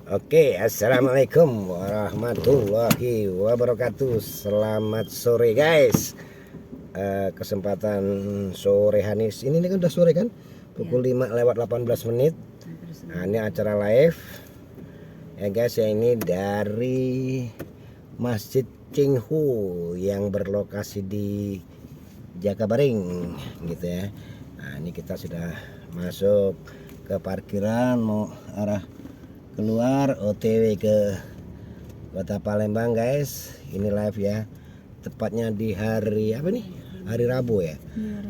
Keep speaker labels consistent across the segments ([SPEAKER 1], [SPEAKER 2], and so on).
[SPEAKER 1] Oke, assalamualaikum warahmatullahi wabarakatuh. Selamat sore guys. Kesempatan sore Hanis ini kan udah sore kan, pukul 5 lewat 18 menit. Nah, ini acara live ya guys ya, ini dari Masjid Cinghu yang berlokasi di Jakabaring gitu ya. Nah, ini kita sudah masuk ke parkiran, mau arah keluar OTW ke Kota Palembang guys. Ini live ya, tepatnya di hari apa nih, hari Rabu ya,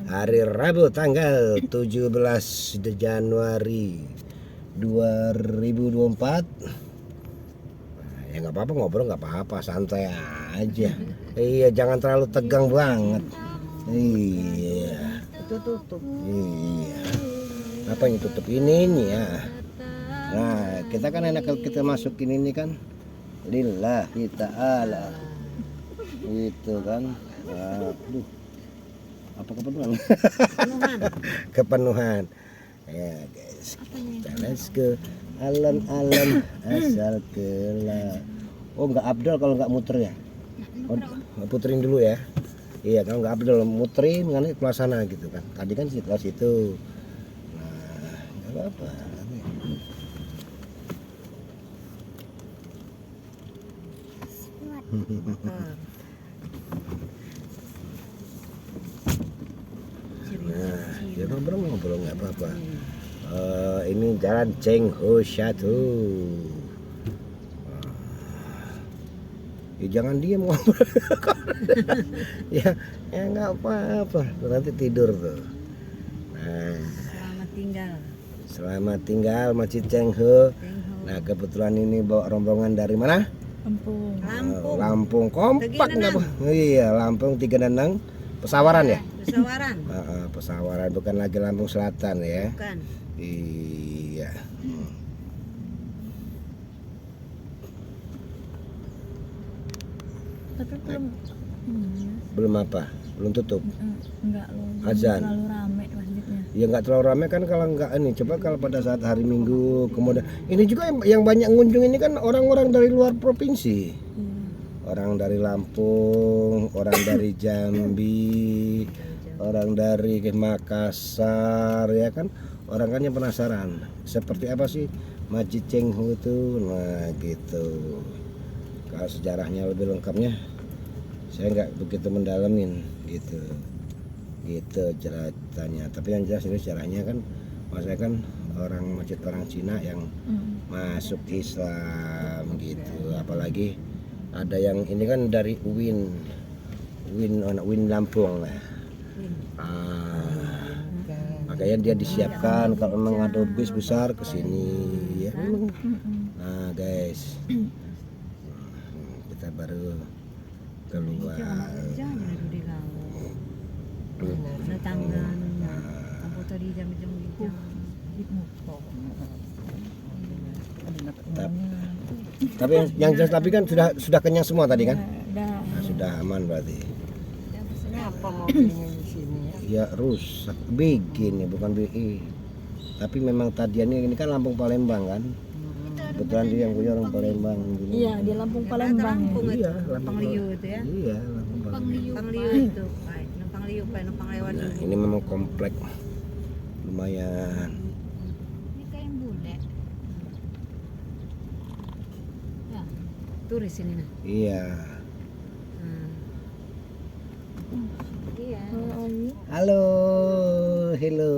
[SPEAKER 1] hari Rabu tanggal 17 Januari 2024. Ya nggak apa-apa, ngobrol nggak apa-apa, santai aja. Iya, jangan terlalu tegang banget. Iya,
[SPEAKER 2] Tutup.
[SPEAKER 1] iya, apa yang tutup ini ya. Nah, kita kan enak kalau kita masukin ini kan lillahi ta'ala itu kan. Aduh, apa kepenuhan? Kepenuhan ya guys. Kita let's go, alon-alon asal kela. Oh, nggak abdol kalau nggak muter ya. Oh, puterin dulu ya. Iya, kalau nggak abdol muterin kan ke sana gitu kan. Tadi kan setelah situ. Nah, nggak apa-apa. Nah, ya ngobrol nggak apa-apa. Ini jalan Cengho 1. Ya jangan diem ngobrol. ya nggak apa-apa, nanti tidur tuh. Nah, selamat tinggal Masjid Cengho. Nah, kebetulan ini bawa rombongan dari mana? Lampung kompak nggak apa? Iya, Lampung 36 Pesawaran ya?
[SPEAKER 2] Pesawaran.
[SPEAKER 1] Pesawaran, bukan lagi Lampung Selatan ya?
[SPEAKER 2] Bukan.
[SPEAKER 1] Iya.
[SPEAKER 3] Tapi
[SPEAKER 1] Belum apa? Belum tutup?
[SPEAKER 3] enggak loh,
[SPEAKER 1] Azan.
[SPEAKER 3] terlalu rame masjidnya.
[SPEAKER 1] Ya nggak terlalu ramai kan kalau nggak ini. Coba kalau pada saat hari Minggu kemudian ini juga yang banyak ngunjung ini kan orang-orang dari luar provinsi. Orang dari Lampung, orang dari Jambi, orang dari Makassar ya kan. Orang kan yang penasaran seperti apa sih Masjid Cengho itu. Nah gitu. Kalau sejarahnya lebih lengkapnya saya nggak begitu mendalamin gitu ceritanya. Tapi yang jelas ini sejarahnya kan, maksudnya kan masjid orang Cina yang masuk Islam gitu. Apalagi ada yang ini kan dari Uin Lampung lah. Makanya dia disiapkan kalau memang ada bis besar ke sini ya memang. Nah guys, kita baru keluar. Tapi yang jelas tapi kan sudah kenyang semua tadi kan? Nah, sudah aman berarti.
[SPEAKER 2] Apa mobilnya di sini ya?
[SPEAKER 1] Ya rusak, bikin ya bukan BI. Tapi memang tadiannya ini kan Lampung Palembang kan? Kebetulan dia yang punya orang Palembang.
[SPEAKER 3] Iya, di Lampung Palembang.
[SPEAKER 1] Iya,
[SPEAKER 2] Lampung Liu itu ya.
[SPEAKER 1] Iya, Lampung Palembang.
[SPEAKER 2] Lampung Liu itu. Lampung Liu, numpang lewat.
[SPEAKER 1] Nah, ini memang komplek lumayan.
[SPEAKER 3] Ini kayak bule. Ya.
[SPEAKER 2] Turis ini nah.
[SPEAKER 1] Iya.
[SPEAKER 2] Iya.
[SPEAKER 1] Halo, hello.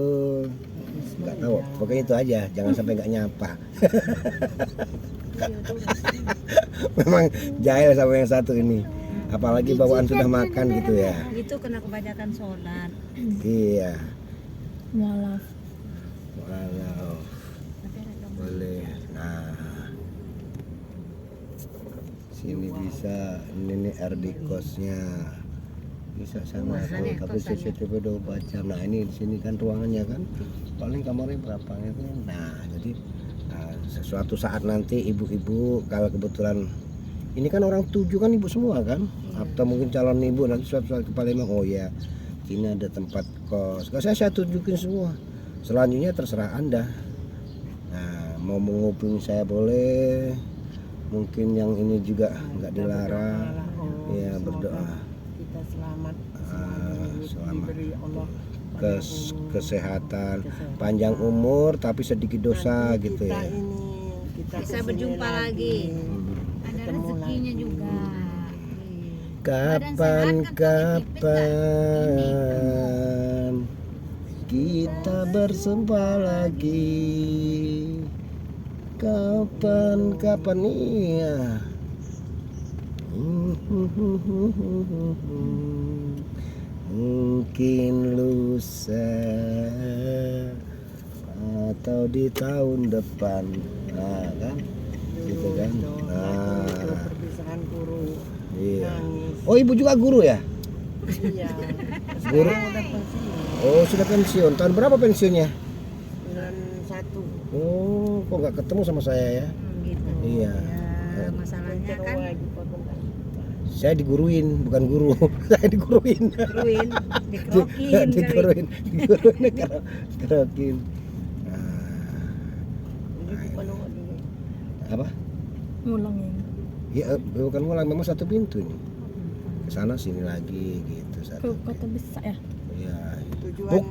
[SPEAKER 1] Nggak tahu, pokoknya itu aja, jangan sampai nggak nyapa. Memang jahil sama yang satu ini, apalagi bawaan sudah makan gitu ya.
[SPEAKER 2] Itu kena kebanyakan sholat.
[SPEAKER 1] Iya.
[SPEAKER 3] Mualaf.
[SPEAKER 1] Walau boleh. Nah, sini bisa, ini nih RD kosnya. Bisa sana tuh, tapi CCTV udah baca. Nah ini di sini kan ruangannya kan, paling kamarnya berapa gitu. Nah jadi sesuatu saat nanti ibu-ibu kalau kebetulan ini kan orang 7 kan ibu semua kan, atau mungkin calon ibu nanti suatu saat ke Palembang, oh ya ini ada tempat kos. Kalau saya tunjukin semua. Selanjutnya terserah Anda. Nah mau menguping saya boleh, mungkin yang ini juga nggak dilarang. Ya, berdoa
[SPEAKER 2] kita selamat,
[SPEAKER 1] selamat.
[SPEAKER 2] diberi Allah
[SPEAKER 1] Kesehatan, panjang umur tapi sedikit dosa
[SPEAKER 2] nanti
[SPEAKER 1] gitu
[SPEAKER 2] kita
[SPEAKER 1] ya.
[SPEAKER 2] kita
[SPEAKER 3] Bisa
[SPEAKER 2] kesini
[SPEAKER 3] berjumpa lagi. Ada
[SPEAKER 2] ketemu
[SPEAKER 3] rezekinya
[SPEAKER 2] lagi.
[SPEAKER 3] juga.
[SPEAKER 1] Kapan-kapan kita berjumpa lagi. Kapan-kapan iya. Mungkin lusa atau di tahun depan. Nah, kan? Gitu kan? Nah,
[SPEAKER 2] Perpisahan guru.
[SPEAKER 1] iya.
[SPEAKER 2] Nangis.
[SPEAKER 1] Oh, ibu juga guru ya?
[SPEAKER 2] Iya.
[SPEAKER 1] Guru.
[SPEAKER 2] Sekarang udah pensiun.
[SPEAKER 1] Oh, sudah pensiun. Tahun berapa pensiunnya?
[SPEAKER 2] 91.
[SPEAKER 1] Oh, kok nggak ketemu sama saya ya?
[SPEAKER 3] Gitu.
[SPEAKER 1] Iya.
[SPEAKER 3] Ya, masalahnya kan
[SPEAKER 1] Saya diguruin, bukan guru. Saya diguruin.
[SPEAKER 3] dikerokin kali.
[SPEAKER 1] Diguruin kerokin. Apa?
[SPEAKER 3] Ngulang ya.
[SPEAKER 1] Ya, bukan ngulang, memang satu pintu nih. Ke sana sini lagi gitu
[SPEAKER 3] Ke
[SPEAKER 1] satu.
[SPEAKER 3] kota besar ya.
[SPEAKER 1] Iya.
[SPEAKER 2] Tujuan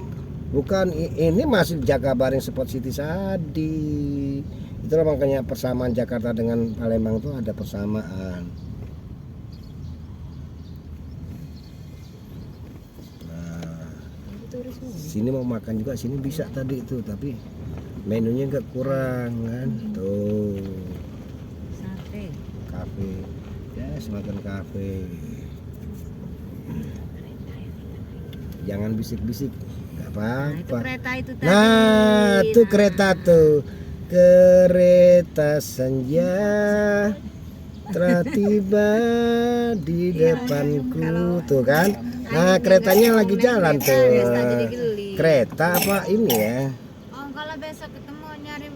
[SPEAKER 1] Bukan ini masih Jakabaring Sport City Sadi. Itulah makanya persamaan Jakarta dengan Palembang itu ada persamaan. Nah, sini mau makan juga sini bisa tadi itu, tapi menunya nggak kurang kan. Tuh,
[SPEAKER 3] Sate.
[SPEAKER 1] kafe. Ya, semakan kafe. Jangan bisik-bisik. Gak
[SPEAKER 3] Nah, itu
[SPEAKER 1] apa-apa.
[SPEAKER 3] kereta itu tadi.
[SPEAKER 1] Nah, tuh kereta tuh. Kereta senja telah tiba di depanku tuh kan. Nah, keretanya lagi jalan tuh. Kereta apa ini ya?
[SPEAKER 3] Oh, kalau besok ketemu nyari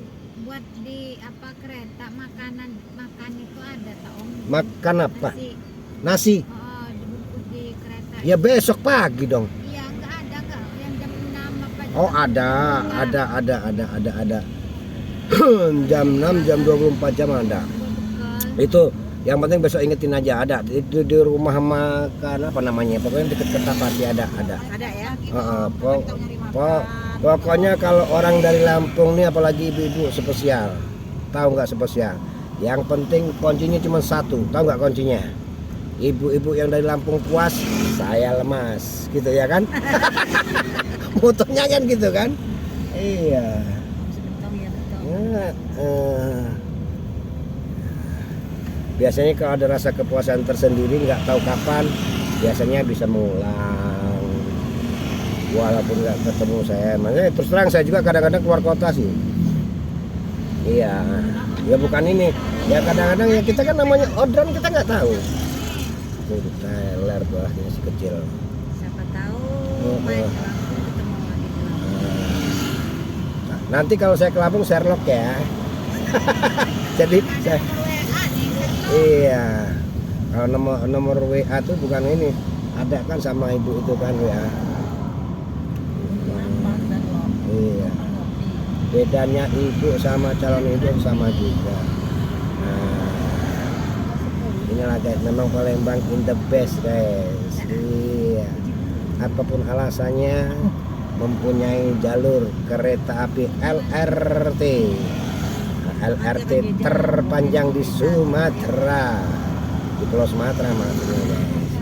[SPEAKER 3] buat di apa kereta makanan makan itu ada tak Om?
[SPEAKER 1] Makan apa?
[SPEAKER 3] Nasi.
[SPEAKER 1] Nasi.
[SPEAKER 3] Oh, dibungkus di kereta.
[SPEAKER 1] Ya besok pagi dong.
[SPEAKER 3] Iya, enggak ada enggak yang jam 6 apa jam
[SPEAKER 1] Oh, ada. Jam 6, jam 24 jam ada. Itu yang penting besok ingetin aja ada. Itu di rumah makan apa namanya? Pokoknya deket Kertapati ada.
[SPEAKER 3] Ada ya?
[SPEAKER 1] Pokoknya kalau orang dari Lampung nih apalagi ibu-ibu spesial. Tahu nggak spesial? Yang penting kuncinya cuma satu. Tahu nggak kuncinya? Ibu-ibu yang dari Lampung puas, saya lemas, gitu ya kan? Motonya kan gitu kan? Iya.
[SPEAKER 3] Betul ya, betul.
[SPEAKER 1] Ya, biasanya kalau ada rasa kepuasan tersendiri nggak tahu kapan, biasanya bisa mengulang. Walaupun nggak ketemu saya, makanya terus terang saya juga kadang-kadang keluar kota sih. Iya, ya bukan ini. Ya kadang-kadang ya kita kan namanya odran kita nggak tahu. Ini teler buahnya si kecil.
[SPEAKER 3] Siapa tahu main ke Lampung ketemu lagi di Lampung.
[SPEAKER 1] Nah, nanti kalau saya ke Lampung Sherlock ya. Jadi saya, iya. Kalau nomor WA tuh bukan ini. Ada kan sama ibu itu kan WA. Iya. Bedanya ibu sama calon ibu sama juga. Nah, inilah guys, memang Palembang in the best guys. Iya. Apapun alasannya mempunyai jalur kereta api LRT. LRT terpanjang di Sumatera, di Pulau Sumatera maksudnya guys.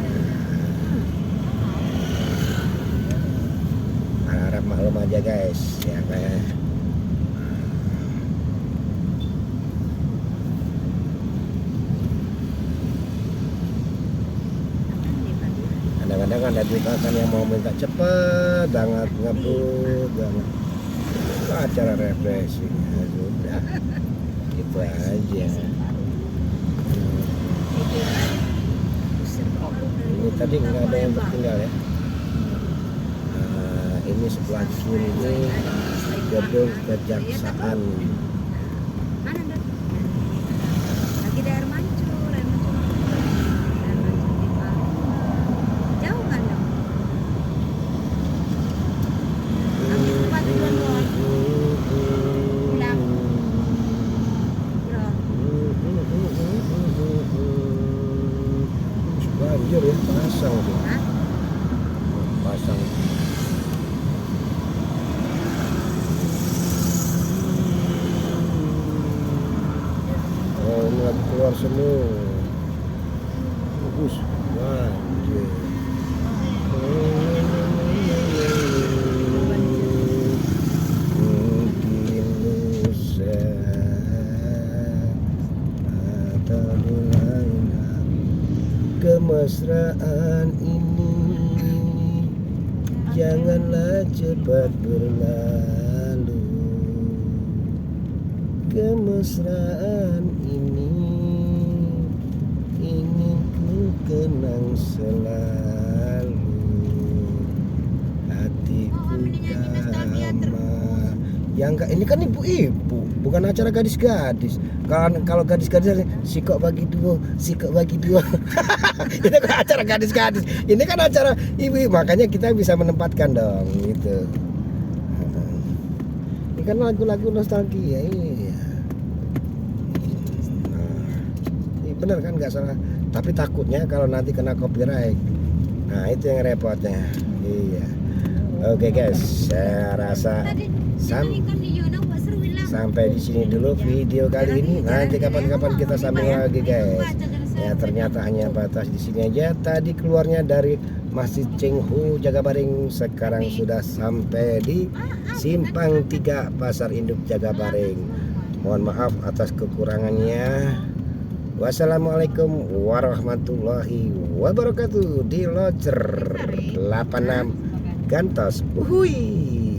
[SPEAKER 1] Harap maklum aja guys ya kayak. Kadang-kadang ada juga kan yang mau minta cepet banget ngebut banget. Itu acara refreshing ya sudah gitu aja. Ini tadi nggak ada yang tertinggal ya. Nah, ini sebelah kiri ini gedung kejaksaan.
[SPEAKER 3] Mana Dok? Lagi di air mancur, air mancur. Air mancur di Palu. Jauh nggak Dok? Habis 4 bulan doang. Pulang.
[SPEAKER 1] Jujur ya, pasang tuh.
[SPEAKER 3] Hah?
[SPEAKER 1] Pasang. Oh, ini lagi keluar semua. Bagus. Anjir. Mungkin lusa atau di lain hari kemesraan ini janganlah cepat berlalu. Kemesraan ini ingin ku kenang selalu. Hatiku damai. Yang enggak, ini kan ibu-ibu, bukan acara gadis-gadis. Kalau gadis-gadis sikok bagi dua, sikok bagi dua. Itu kan acara gadis-gadis. Ini kan acara ibu, makanya kita bisa menempatkan dong gitu. Ini kan lagu-lagu nostalgia, iya. Ini bener kan, nggak salah. Tapi takutnya kalau nanti kena copyright. Nah itu yang repotnya. Iya. Oke guys, saya rasa sampai di sini dulu video kali ini. Nanti kapan-kapan kita sambung lagi guys. Ya ternyata hanya batas di sini aja. Tadi keluarnya dari Masjid Cenghu Jagabaring, sekarang sudah sampai di Simpang 3 Pasar Induk Jagabaring. Mohon maaf atas kekurangannya. Wassalamualaikum warahmatullahi wabarakatuh. Di Locer 86 Gantos. Uhui.